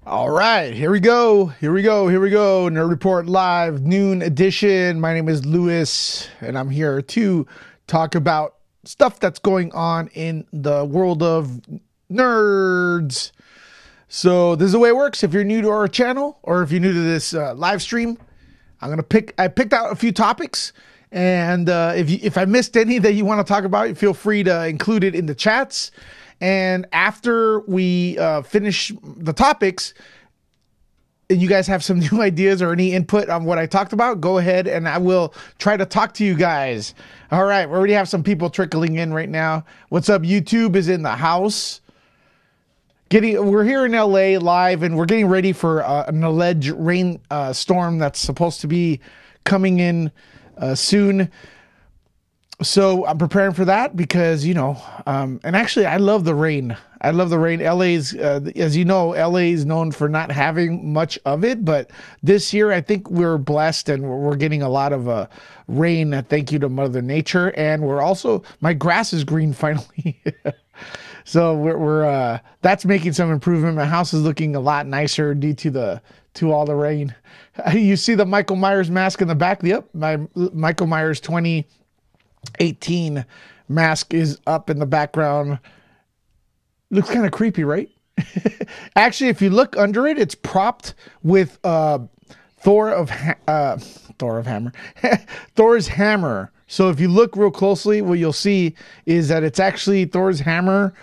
All right, here we go. Nerd Report Live, noon edition. My name is Lewis, and I'm here to talk about stuff that's going on in the world of nerds. So this is the way it works. If you're new to our channel, or if you're new to this live stream, I picked out a few topics, and if I missed any that you want to talk about, feel free to include it in the chats. And after we finish the topics, and you guys have some new ideas or any input on what I talked about, go ahead and I will try to talk to you guys. All right, we already have some people trickling in right now. What's up? YouTube is in the house. We're here in LA live, and we're getting ready for an alleged rain storm that's supposed to be coming in soon. So I'm preparing for that because, and actually I love the rain. LA's, as you know, LA is known for not having much of it, but this year I think we're blessed and we're getting a lot of rain. Thank you to Mother Nature. And my grass is green finally. So we're that's making some improvement. My house is looking a lot nicer due to all the rain. You see the Michael Myers mask in the back? Yep. My Michael Myers 2018 mask is up in the background. Looks kind of creepy, right? Actually, if you look under it, it's propped with Thor's hammer. So if you look real closely, what you'll see is that it's actually Thor's hammer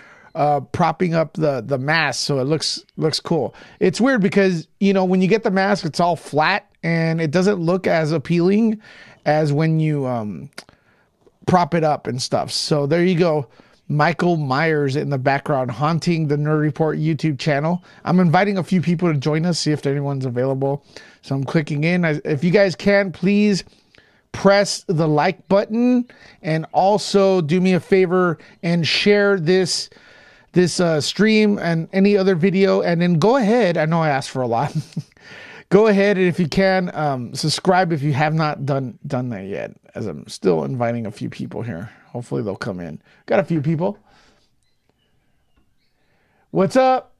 propping up the mask. So it looks cool. It's weird because, when you get the mask, it's all flat and it doesn't look as appealing as when you prop it up and stuff. So there you go. Michael Myers in the background haunting the Nerd Report YouTube channel. I'm inviting a few people to join us, see if anyone's available. So I'm clicking in. If you guys can, please press the like button and also do me a favor and share this stream and any other video. And then go ahead. I know I asked for a lot. Go ahead, and if you can, subscribe if you have not done that yet, as I'm still inviting a few people here. Hopefully they'll come in. Got a few people. What's up?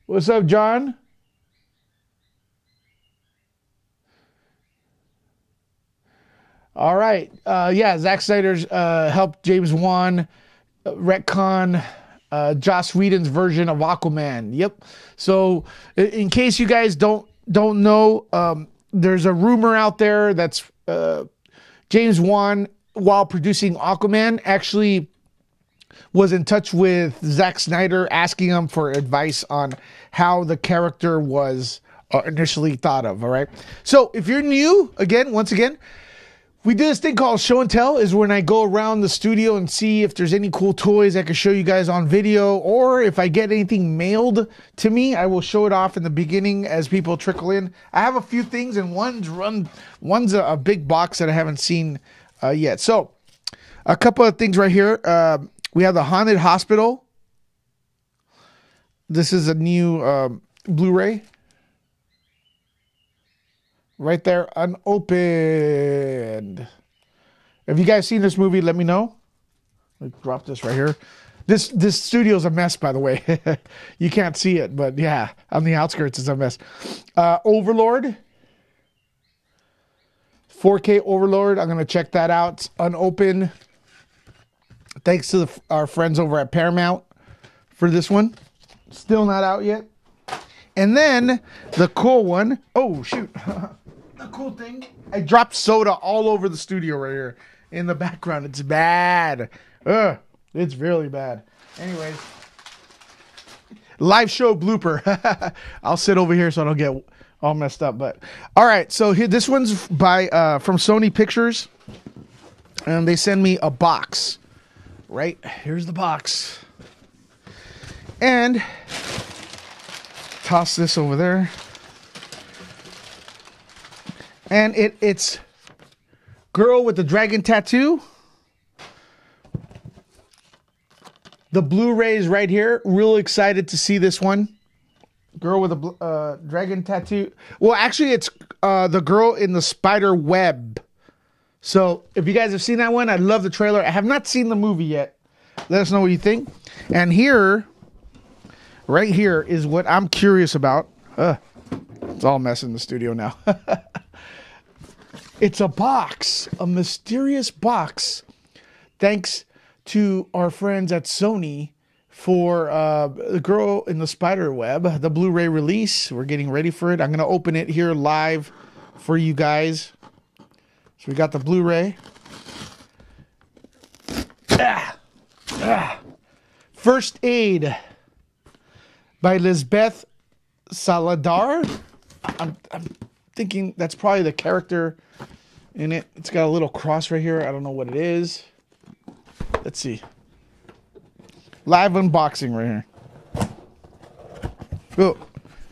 What's up, John? All right. Zack Snyder's helped James Wan retcon Joss Whedon's version of Aquaman. Yep. So in case you guys don't know, there's a rumor out there that's James Wan, while producing Aquaman, actually was in touch with Zack Snyder, asking him for advice on how the character was initially thought of. All right. So if you're new, once again, we do this thing called show and tell, is when I go around the studio and see if there's any cool toys I can show you guys on video, or if I get anything mailed to me, I will show it off in the beginning as people trickle in. I have a few things, and one's a big box that I haven't seen yet. So a couple of things right here. We have the Haunted Hospital. This is a new Blu-ray. Right there, unopened. Have you guys seen this movie? Let me know. Let's drop this right here. This studio's a mess, by the way. You can't see it, but yeah, on the outskirts it's a mess. Overlord. 4K Overlord. I'm going to check that out. It's unopened. Thanks to our friends over at Paramount for this one. Still not out yet. And then the cool one. Oh, shoot. The cool thing. I dropped soda all over the studio right here in the background. It's bad. It's really bad. Anyways. Live show blooper. I'll sit over here so I don't get all messed up. But all right. So here, this one's from Sony Pictures. And they send me a box. Right? Here's the box. And toss this over there. And it's Girl with the Dragon Tattoo. The Blu-ray is right here. Real excited to see this one. Girl with a dragon tattoo. Well, actually, it's the girl in the spider web. So if you guys have seen that one, I love the trailer. I have not seen the movie yet. Let us know what you think. And here, right here, is what I'm curious about. It's all a mess in the studio now. It's a box, a mysterious box. Thanks to our friends at Sony for The Girl in the Spider Web, the Blu-ray release. We're getting ready for it. I'm going to open it here live for you guys. So we got the Blu-ray. First Aid by Lisbeth Saladar. I'm thinking that's probably the character in it. It's got a little cross right here. I don't know what it is. Let's see. Live unboxing right here. Oh,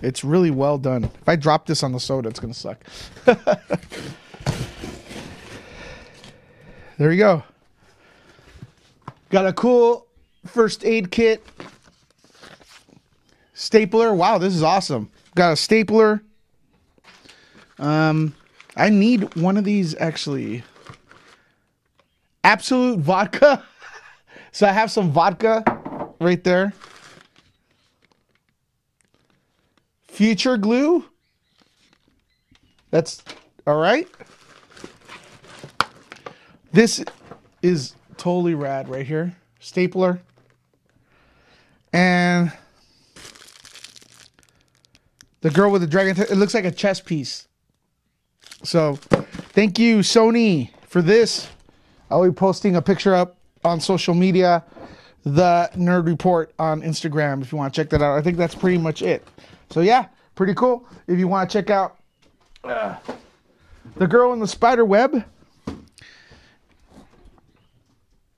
it's really well done. If I drop this on the soda, it's going to suck. There you go. Got a cool first aid kit. Stapler. Wow, this is awesome. Got a stapler. I need one of these actually. Absolute vodka. So I have some vodka right there. Future glue. That's all right. This is totally rad right here. Stapler. And the girl with the dragon. It looks like a chess piece. So thank you, Sony, for this. I'll be posting a picture up on social media. The Nerd Report on Instagram if you want to check that out. I think that's pretty much it. So yeah, pretty cool. If you want to check out The Girl in the Spider Web.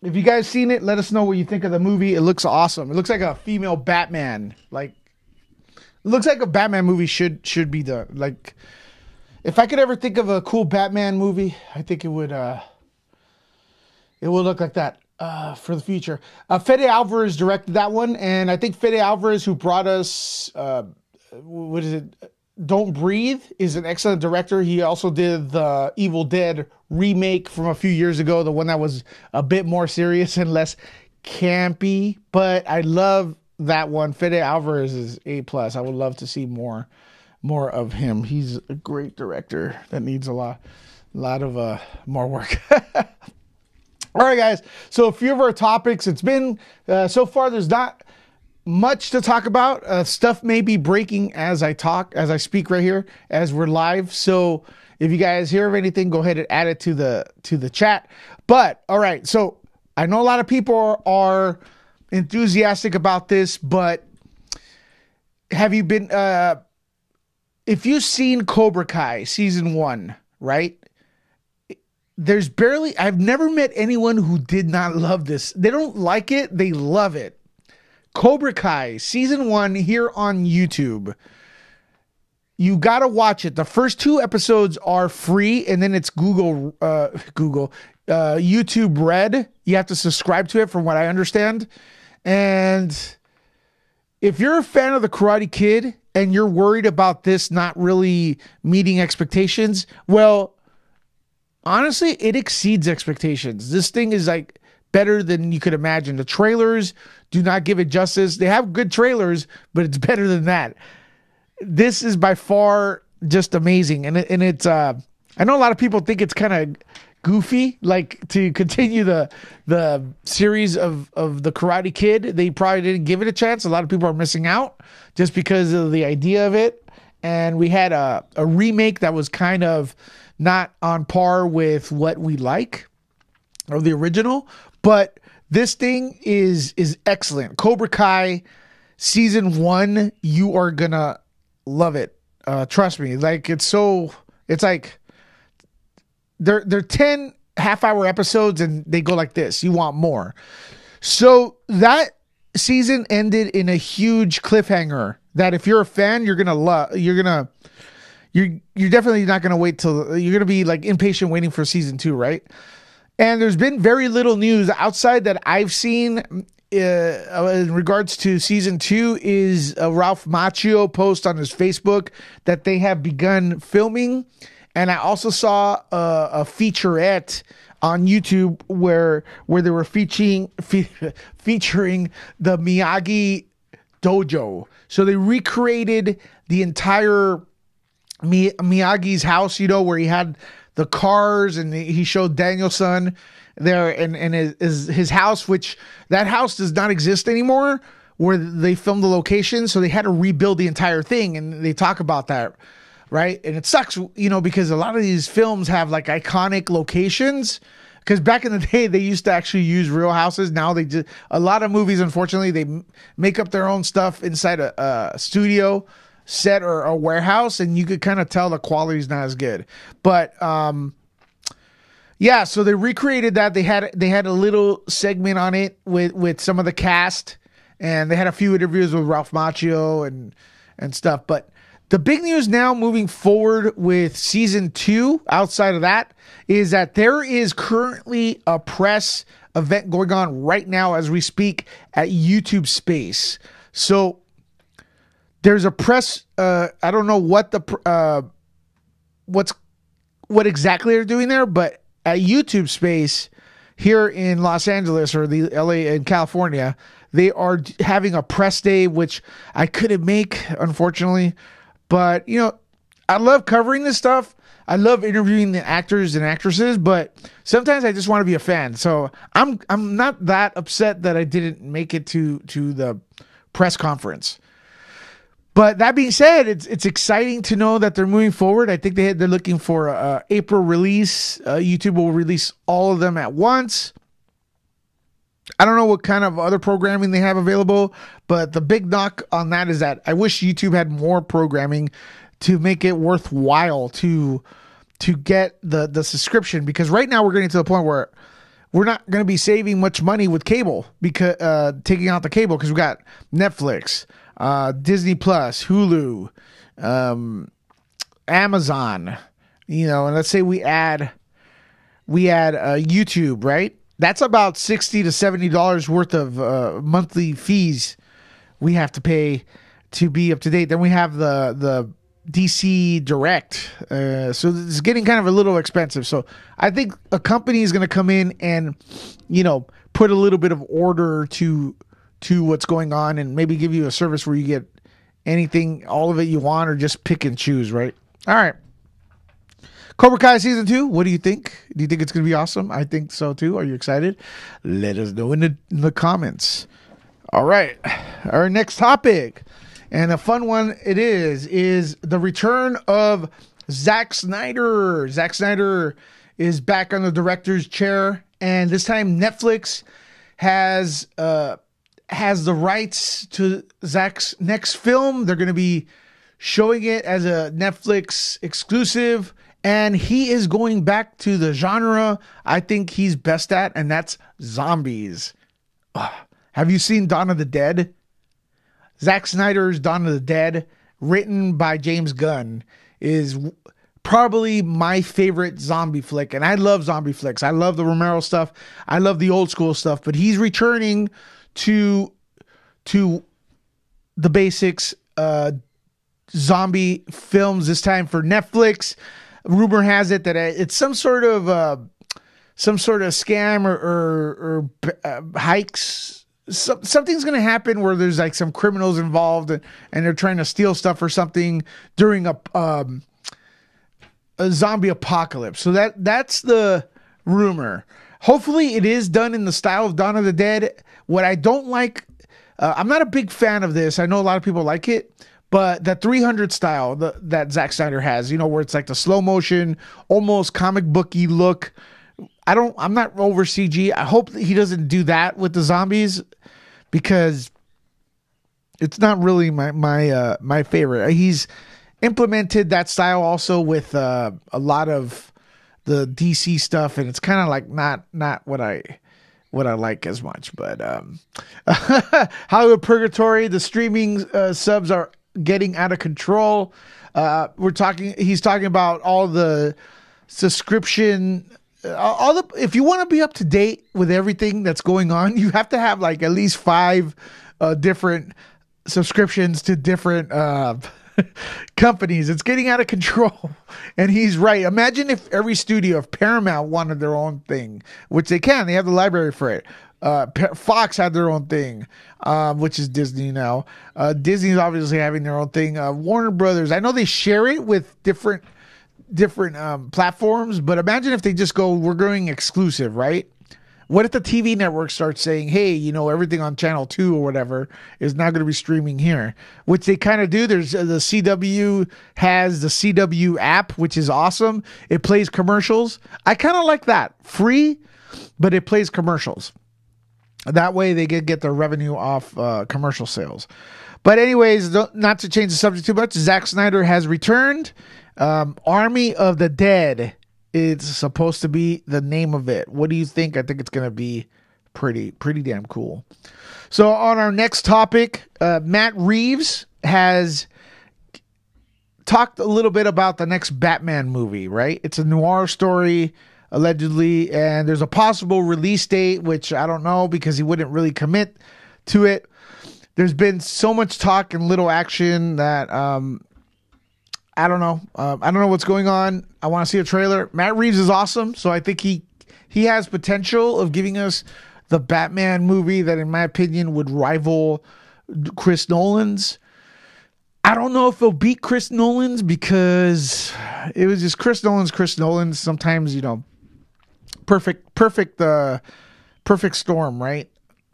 If you guys seen it, let us know what you think of the movie. It looks awesome. It looks like a female Batman. Like, it looks like a Batman movie should be done. Like, if I could ever think of a cool Batman movie, I think it would look like that for the future. Fede Alvarez directed that one, and I think Fede Alvarez, who brought us what is it? Don't Breathe, is an excellent director. He also did the Evil Dead remake from a few years ago, the one that was a bit more serious and less campy. But I love that one. Fede Alvarez is A+. I would love to see more of him. He's a great director that needs a lot of more work. All right, guys. So a few of our topics. It's been so far. There's not much to talk about. Stuff may be breaking as I speak right here, as we're live. So if you guys hear of anything, go ahead and add it to the chat. But all right. So I know a lot of people are enthusiastic about this, but have you been? If you've seen Cobra Kai season 1, right? I've never met anyone who did not love this. They don't like it. They love it. Cobra Kai season 1 here on YouTube. You got to watch it. The first 2 episodes are free, and then it's YouTube Red. You have to subscribe to it from what I understand. And if you're a fan of the Karate Kid and you're worried about this not really meeting expectations, well, honestly, it exceeds expectations. This thing is like better than you could imagine. The trailers do not give it justice. They have good trailers, but it's better than that. This is by far just amazing. And it's I know a lot of people think it's kind of goofy, like to continue the series of the Karate Kid. They probably didn't give it a chance. A lot of people are missing out just because of the idea of it. And we had a remake that was kind of not on par with what we like of the original, but this thing is excellent. Cobra Kai season 1, you are gonna love it. Trust me. Like it's like they're 10 half-hour episodes and they go like this. You want more. So that season ended in a huge cliffhanger that if you're a fan, you're gonna love. You're definitely not gonna wait till you're gonna be like impatient waiting for season 2, right? And there's been very little news outside that I've seen in regards to season 2 is a Ralph Macchio post on his Facebook that they have begun filming. And I also saw a featurette on YouTube where they were featuring the Miyagi dojo. So they recreated the entire Miyagi's house, you know, where he had the cars, and he showed Danielson there and his house, which that house does not exist anymore, where they filmed the location. So they had to rebuild the entire thing, and they talk about that, right? And it sucks, you know, because a lot of these films have like iconic locations. Because back in the day, they used to actually use real houses. Now they just, a lot of movies, unfortunately, they make up their own stuff inside a studio set or a warehouse, and you could kind of tell the quality's not as good. But yeah, so they recreated that. They had a little segment on it with some of the cast, and they had a few interviews with Ralph Macchio and stuff. But the big news now moving forward with season 2, outside of that, is that there is currently a press event going on right now as we speak at YouTube Space. So there's a press. I don't know what what exactly they're doing there, but at YouTube Space here in Los Angeles or the LA in California, they are having a press day, which I couldn't make, unfortunately. But, you know, I love covering this stuff. I love interviewing the actors and actresses, but sometimes I just want to be a fan. So I'm not that upset that I didn't make it to the press conference. But that being said, it's exciting to know that they're moving forward. I think they're looking for a April release. YouTube will release all of them at once. I don't know what kind of other programming they have available, but the big knock on that is that I wish YouTube had more programming to make it worthwhile to get the subscription, because right now we're getting to the point where we're not going to be saving much money with cable, because taking out the cable, because we got Netflix, Disney Plus, Hulu, Amazon, you know, and let's say we add YouTube, right? That's about $60 to $70 worth of monthly fees we have to pay to be up to date. Then we have the DC Direct. So it's getting kind of a little expensive. So I think a company is going to come in and, you know, put a little bit of order to what's going on, and maybe give you a service where you get anything, all of it you want, or just pick and choose, right? All right. Cobra Kai season 2, what do you think? Do you think it's going to be awesome? I think so too. Are you excited? Let us know in the comments. All right. Our next topic, and a fun one it is the return of Zack Snyder. Zack Snyder is back on the director's chair, and this time Netflix has the rights to Zack's next film. They're going to be showing it as a Netflix exclusive, and he is going back to the genre I think he's best at, and that's zombies. Have you seen Dawn of the Dead? Zack Snyder's Dawn of the Dead, written by James Gunn, is probably my favorite zombie flick. And I love zombie flicks. I love the Romero stuff. I love the old school stuff. But he's returning to the basics, zombie films, this time for Netflix. Rumor has it that it's some sort of scam or hikes. Something's going to happen where there's like some criminals involved, and they're trying to steal stuff or something during a zombie apocalypse. So that's the rumor. Hopefully it is done in the style of Dawn of the Dead. What I don't like, I'm not a big fan of this. I know a lot of people like it, but that 300 style that Zack Snyder has, you know, where it's like the slow motion, almost comic booky look. I'm not over CG. I hope that he doesn't do that with the zombies, because it's not really my favorite. He's implemented that style also with a lot of the DC stuff, and it's kind of like not what I like as much. But Hollywood Purgatory, the streaming subs are getting out of control. He's talking about all the subscription. If you want to be up to date with everything that's going on, you have to have like at least 5 different subscriptions to different companies. It's getting out of control. And he's right. Imagine if every studio, if Paramount wanted their own thing, which they can, they have the library for it. Fox had their own thing, which is Disney now. Disney's obviously having their own thing. Warner Brothers, I know they share it with different platforms, but imagine if they just go, we're going exclusive, right? What if the TV network starts saying, hey, you know, everything on channel 2 or whatever is not going to be streaming here, which they kind of do. There's the CW has the CW app, which is awesome. It plays commercials. I kind of like that. Free, but it plays commercials. That way they get their revenue off commercial sales. But anyways, not to change the subject too much, Zack Snyder has returned. Army of the Dead. It's supposed to be the name of it. What do you think? I think it's going to be pretty damn cool. So on our next topic, Matt Reeves has talked a little bit about the next Batman movie, right? It's a noir story, allegedly, and there's a possible release date, which I don't know because he wouldn't really commit to it. There's been so much talk and little action that I don't know. I don't know what's going on. I want to see a trailer. Matt Reeves is awesome, so I think he has potential of giving us the Batman movie that, in my opinion, would rival Chris Nolan's. I don't know if it'll beat Chris Nolan's because it was just Chris Nolan's. Sometimes, you know, perfect storm, right?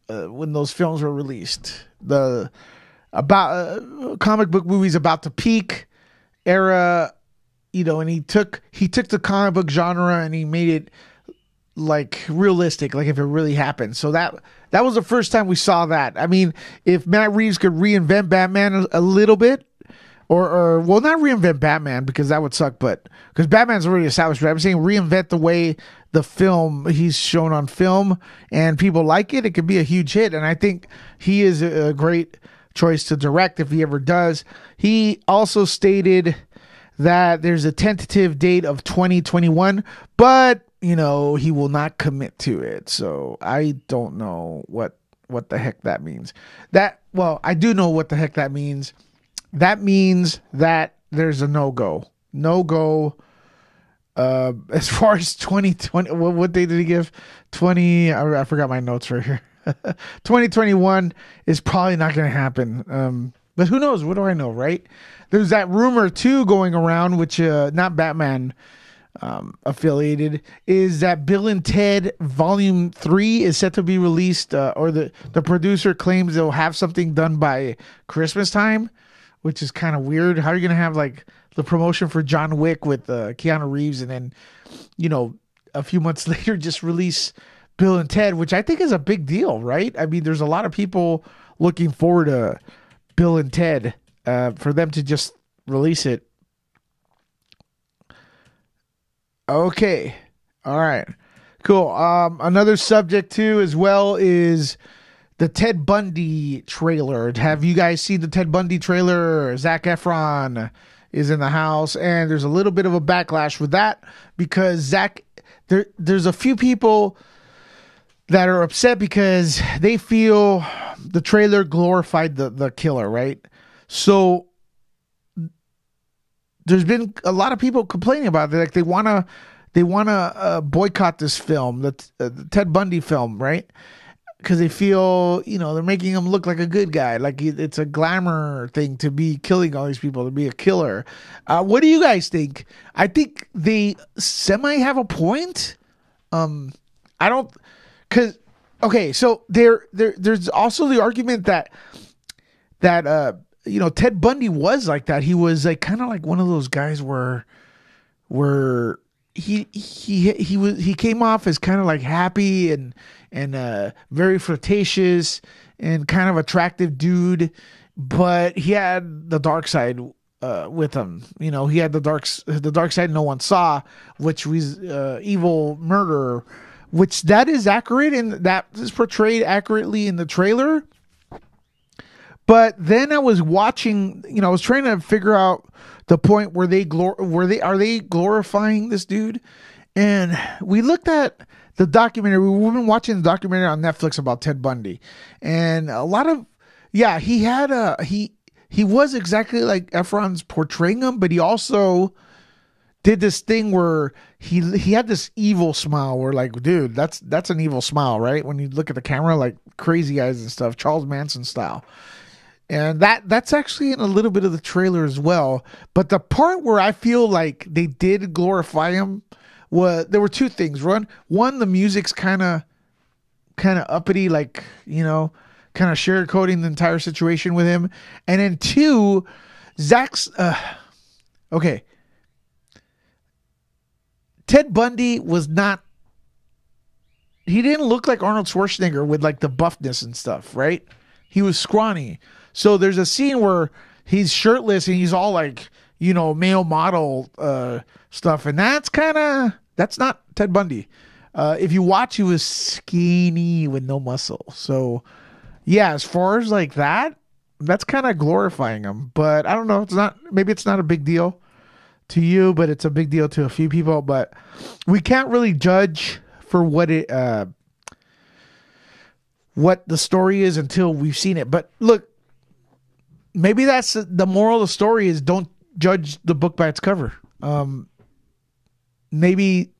When those films were released, the comic book movies about to peak era, you know, and he took the comic book genre and he made it like realistic, like if it really happened. So that was the first time we saw that. I mean, if Matt Reeves could reinvent Batman a little bit, or well, not reinvent Batman because that would suck, but because Batman's already established, but I'm saying reinvent the way the film he's shown on film and people like it, it could be a huge hit. And I think he is a great choice to direct if he ever does. He also stated that there's a tentative date of 2021, but you know, he will not commit to it. So I don't know what the heck that means. Well, I do know what the heck that means. That means that there's a no-go as far as 2020. What day did he give? I forgot my notes right here. 2021 is probably not going to happen. But who knows? What do I know, right? There's that rumor too going around, which not Batman affiliated, is that Bill and Ted Volume 3 is set to be released, or the producer claims they'll have something done by Christmas time, which is kind of weird. How are you going to have like the promotion for John Wick with Keanu Reeves and then, you know, a few months later just release Bill and Ted, which I think is a big deal, right? I mean, there's a lot of people looking forward to Bill and Ted. For them to just release it. Okay. All right. Cool. Another subject too as well is the Ted Bundy trailer. Have you guys seen the Ted Bundy trailer? Zac Efron is in the house, and there's a little bit of a backlash with that because there's a few people that are upset because they feel the trailer glorified the killer, right? So there's been a lot of people complaining about it. Like they want to boycott this film, the Ted Bundy film, right? Because they feel, you know, they're making him look like a good guy. Like it's a glamour thing to be killing all these people, to be a killer. What do you guys think? I think they semi have a point. I don't, because, okay, so there's also the argument that you know, Ted Bundy was like that. He was like kind of like one of those guys where he came off as kind of like happy and very flirtatious and kind of attractive dude, but he had the dark side with him. You know, he had the dark side no one saw, which was evil murder, which that is accurate and that is portrayed accurately in the trailer. But then I was watching, you know, I was trying to figure out the point where are they glorifying this dude? And we looked at the documentary. We've been watching the documentary on Netflix about Ted Bundy, and a lot of, yeah, he had he was exactly like Efron's portraying him, but he also did this thing where he had this evil smile where like, dude, that's an evil smile, right? When you look at the camera, like Crazy Eyes and stuff, Charles Manson style. And that's actually in a little bit of the trailer as well. But the part where I feel like they did glorify him was, there were two things. One, the music's kind of uppity, like, you know, kind of sugarcoating the entire situation with him. And then two, Zack's okay. Ted Bundy was not, he didn't look like Arnold Schwarzenegger with like the buffness and stuff, right? He was scrawny. So there's a scene where he's shirtless and he's all like, you know, male model stuff. And that's not Ted Bundy. If you watch, he was skinny with no muscle. So yeah, as far as like that, that's kind of glorifying him. But I don't know. Maybe it's not a big deal to you, but it's a big deal to a few people. But we can't really judge for what the story is until we've seen it. But look, maybe that's the moral of the story, is don't judge the book by its cover. Maybe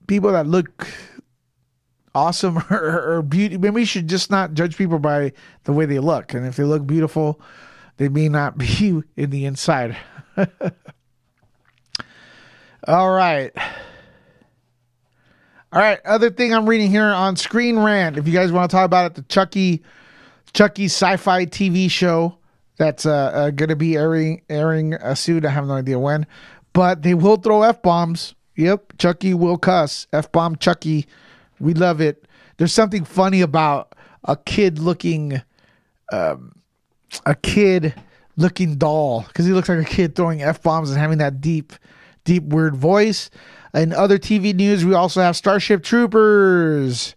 people that look awesome or beauty, maybe we should just not judge people by the way they look. And if they look beautiful, they may not be in the inside. All right. Other thing I'm reading here on Screen Rant, if you guys want to talk about it, the Chucky sci-fi TV show that's going to be airing soon. I have no idea when, but they will throw F-bombs. Yep, Chucky will cuss. F-bomb Chucky. We love it. There's something funny about a kid looking doll, because he looks like a kid throwing F-bombs and having that deep weird voice. In other TV news, we also have Starship Troopers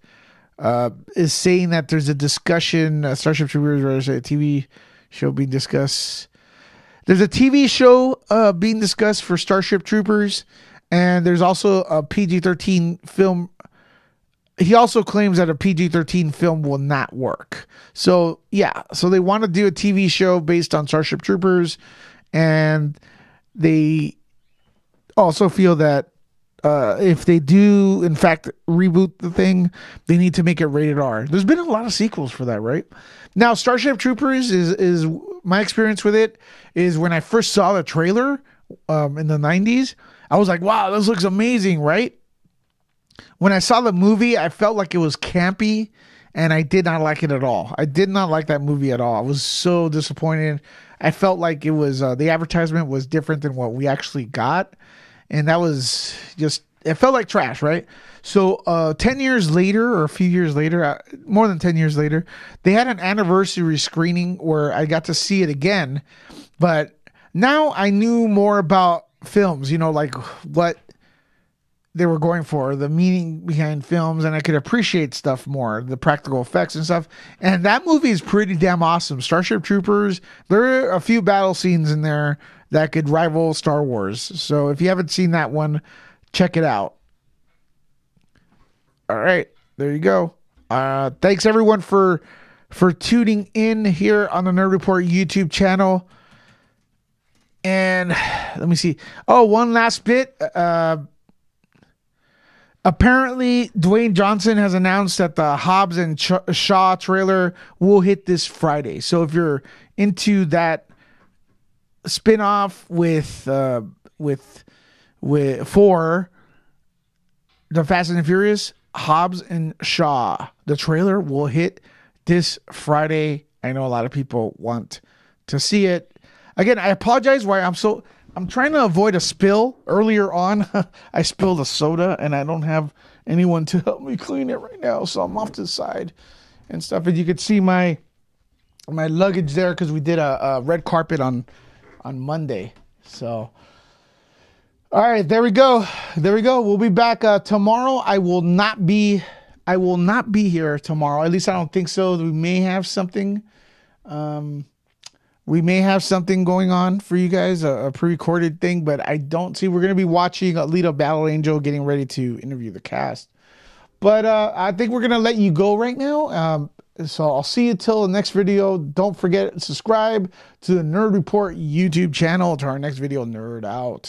is saying that there's a discussion. Starship Troopers, a TV show being discussed. There's a TV show being discussed for Starship Troopers, and there's also a PG-13 film. He also claims that a PG-13 film will not work. So yeah, so they want to do a TV show based on Starship Troopers, and they also feel that if they do, in fact, reboot the thing, they need to make it rated R. There's been a lot of sequels for that, right? Now, Starship Troopers is my experience with it is when I first saw the trailer in the 90s, I was like, wow, this looks amazing, right? When I saw the movie, I felt like it was campy, and I did not like it at all. I did not like that movie at all. I was so disappointed. I felt like it was the advertisement was different than what we actually got. And that was just, it felt like trash, right? So 10 years later, or a few years later, more than 10 years later, they had an anniversary screening where I got to see it again. But now I knew more about films, you know, like what they were going for, the meaning behind films, and I could appreciate stuff more, the practical effects and stuff. And that movie is pretty damn awesome. Starship Troopers, there are a few battle scenes in there that could rival Star Wars. So if you haven't seen that one, check it out. All right, there you go. Thanks everyone for tuning in here on the Nerd Report YouTube channel. And let me see. Oh, one last bit. Apparently, Dwayne Johnson has announced that the Hobbs and Shaw trailer will hit this Friday. So if you're into that spin-off for the Fast and the Furious, Hobbs and Shaw, the trailer will hit this Friday. I know a lot of people want to see it. Again, I apologize why I'm trying to avoid a spill. Earlier on, I spilled a soda, and I don't have anyone to help me clean it right now, so I'm off to the side and stuff. And you could see my luggage there because we did a red carpet on Monday. So, all right, there we go. We'll be back tomorrow. I will not be here tomorrow. At least I don't think so. We may have something. We may have something going on for you guys, a pre-recorded thing, but I don't see. We're going to be watching Alita Battle Angel, getting ready to interview the cast. But I think we're going to let you go right now. So I'll see you till the next video. Don't forget to subscribe to the Nerd Report YouTube channel. To our next video, Nerd Out.